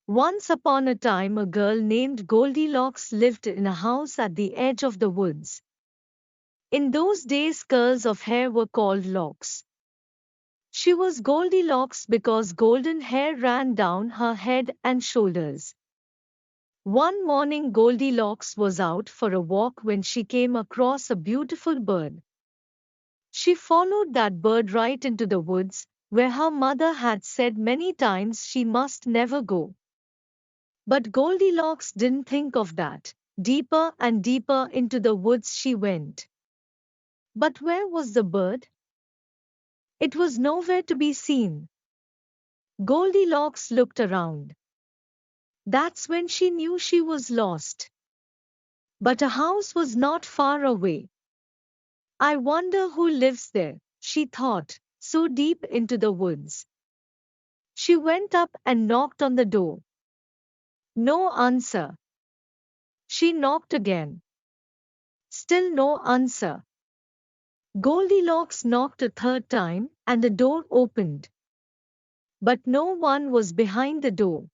Once upon a time, a girl named Goldilocks lived in a house at the edge of the woods. In those days, curls of hair were called locks. She was Goldilocks because golden hair ran down her head and shoulders. One morning, Goldilocks was out for a walk when she came across a beautiful bird. She followed that bird right into the woods, where her mother had said many times she must never go. But Goldilocks didn't think of that. Deeper and deeper into the woods she went. But where was the bird? It was nowhere to be seen. Goldilocks looked around. That's when she knew she was lost. But a house was not far away. I wonder who lives there, she thought, so deep into the woods. She went up and knocked on the door. No answer. She knocked again. Still no answer. Goldilocks knocked a third time, and the door opened. But no one was behind the door.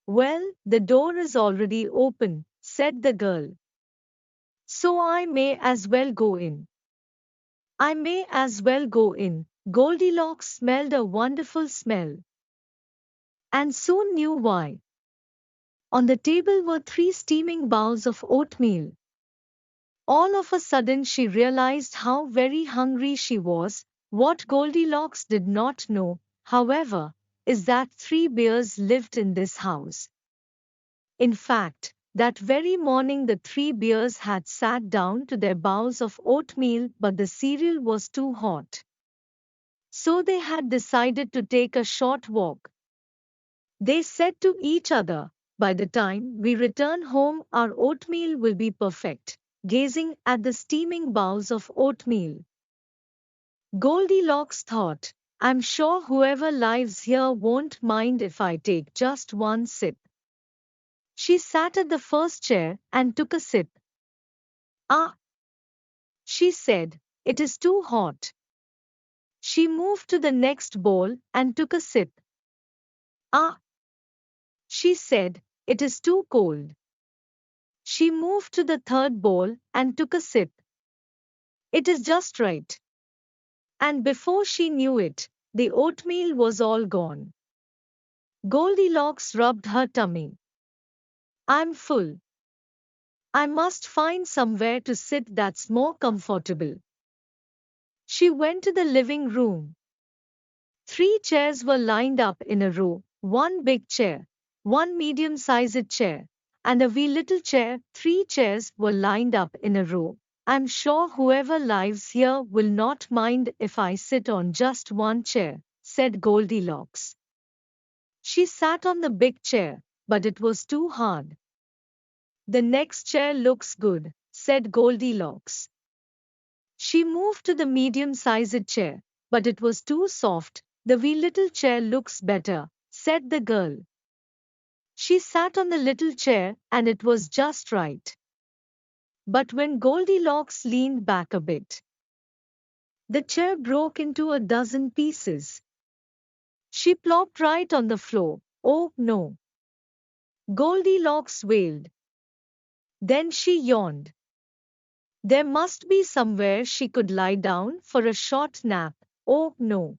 Well, the door is already open, said the girl. So I may as well go in. I may as well go in. Goldilocks smelled a wonderful smell. And soon knew why. On the table were 3 steaming bowls of oatmeal. All of a sudden she realized how very hungry she was. What Goldilocks did not know, however, is that 3 bears lived in this house. In fact, that very morning the 3 bears had sat down to their bowls of oatmeal, but the cereal was too hot. So they had decided to take a short walk. They said to each other, "By the time we return home, our oatmeal will be perfect," gazing at the steaming bowls of oatmeal. Goldilocks thought, "I'm sure whoever lives here won't mind if I take just one sip." She sat at the first chair and took a sip. "Ah," she said, "it is too hot." She moved to the next bowl and took a sip. "Ah," she said, "it is too cold." She moved to the third bowl and took a sip. "It is just right." And before she knew it, the oatmeal was all gone. Goldilocks rubbed her tummy. "I'm full. I must find somewhere to sit that's more comfortable." She went to the living room. 3 chairs were lined up in a row, one big chair, one medium-sized chair, and a wee little chair. 3 chairs were lined up in a row. "I'm sure whoever lives here will not mind if I sit on just one chair," said Goldilocks. She sat on the big chair, but it was too hard. "The next chair looks good," said Goldilocks. She moved to the medium-sized chair, but it was too soft. "The wee little chair looks better," said the girl. She sat on the little chair, and it was just right. But when Goldilocks leaned back a bit, the chair broke into a dozen pieces. She plopped right on the floor. "Oh, no!" Goldilocks wailed. Then she yawned. There must be somewhere she could lie down for a short nap. "Oh, no!"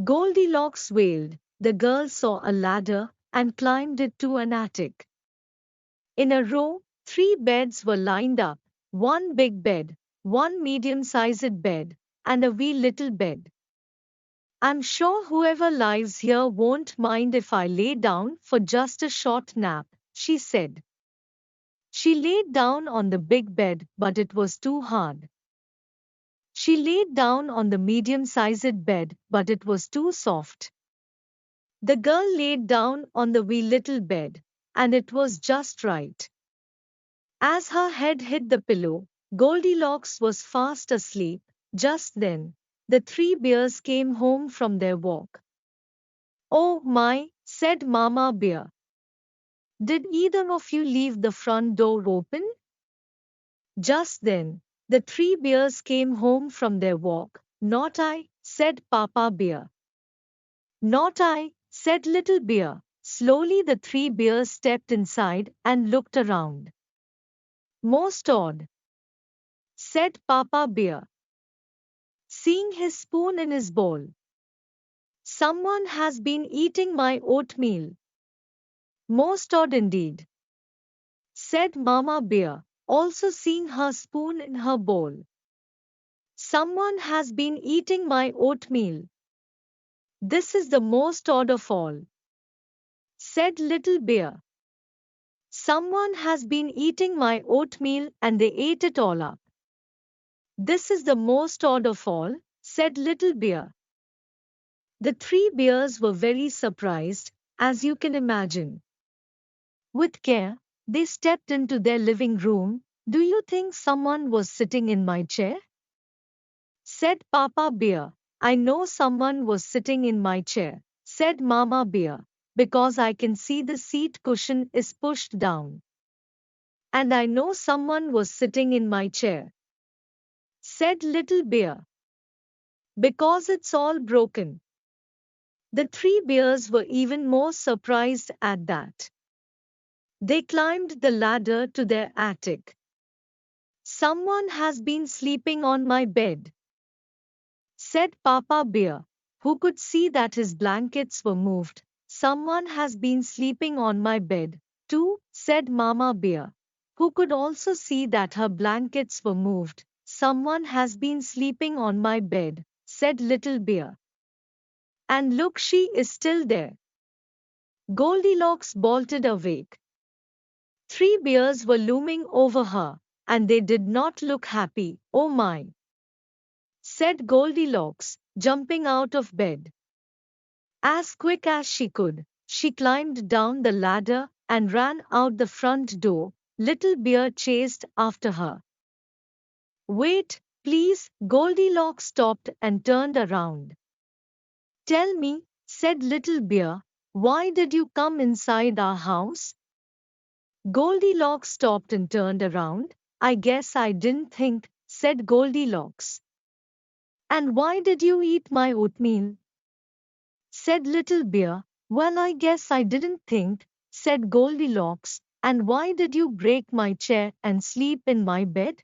Goldilocks wailed. The girl saw a ladder and climbed it to an attic. In a row, 3 beds were lined up, one big bed, one medium-sized bed, and a wee little bed. "I'm sure whoever lives here won't mind if I lay down for just a short nap," she said. She laid down on the big bed, but it was too hard. She laid down on the medium-sized bed, but it was too soft. The girl laid down on the wee little bed, and it was just right. As her head hit the pillow, Goldilocks was fast asleep. Just then, the 3 bears came home from their walk. "Oh my," said Mama Bear. "Did either of you leave the front door open?" Just then, the 3 bears came home from their walk. "Not I," said Papa Bear. "Not I," said Little Bear. Slowly the three bears stepped inside and looked around. Most odd, said Papa Bear, seeing his spoon in his bowl. Someone has been eating my oatmeal. Most odd indeed, said Mama Bear, also seeing her spoon in her bowl. Someone has been eating my oatmeal. This is the most odd of all, said Little Bear. Someone has been eating my oatmeal and they ate it all up. This is the most odd of all, said Little Bear. The three bears were very surprised, as you can imagine. With care, they stepped into their living room. Do you think someone was sitting in my chair? Said Papa Bear. I know someone was sitting in my chair, said Mama Bear, because I can see the seat cushion is pushed down. And I know someone was sitting in my chair, said Little Bear, because it's all broken. The three bears were even more surprised at that. They climbed the ladder to their attic. Someone has been sleeping on my bed, said Papa Bear, who could see that his blankets were moved. Someone has been sleeping on my bed, too, said Mama Bear, who could also see that her blankets were moved. Someone has been sleeping on my bed, said Little Bear. And look, she is still there. Goldilocks bolted awake. Three bears were looming over her, and they did not look happy. Oh my, said Goldilocks, jumping out of bed. As quick as she could, she climbed down the ladder and ran out the front door. Little Bear chased after her. Wait, please, Goldilocks stopped and turned around. Tell me, said Little Bear, why did you come inside our house? Goldilocks stopped and turned around. I guess I didn't think, said Goldilocks. And why did you eat my oatmeal? Said Little Bear. Well, I guess I didn't think, said Goldilocks. And why did you break my chair and sleep in my bed?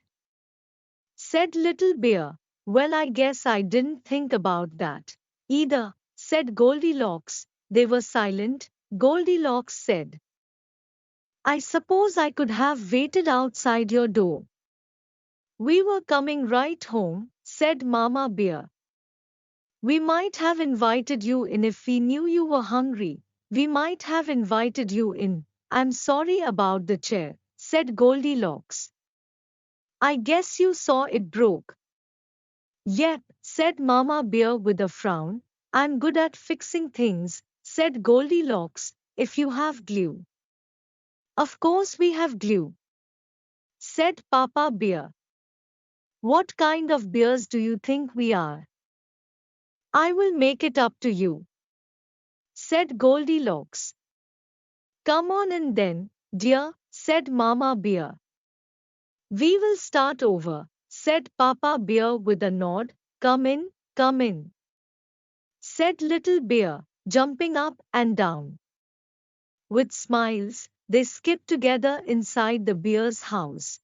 Said Little Bear. Well, I guess I didn't think about that either, said Goldilocks. They were silent. Goldilocks said, I suppose I could have waited outside your door. We were coming right home, said Mama Bear. We might have invited you in if we knew you were hungry. We might have invited you in. I'm sorry about the chair, said Goldilocks. I guess you saw it broke. Yep, said Mama Bear with a frown. I'm good at fixing things, said Goldilocks, if you have glue. Of course we have glue, said Papa Bear. What kind of bears do you think we are? I will make it up to you, said Goldilocks. Come on in then, dear, said Mama Bear. We will start over, said Papa Bear with a nod. Come in, said Little Bear, jumping up and down. With smiles, they skipped together inside the bear's house.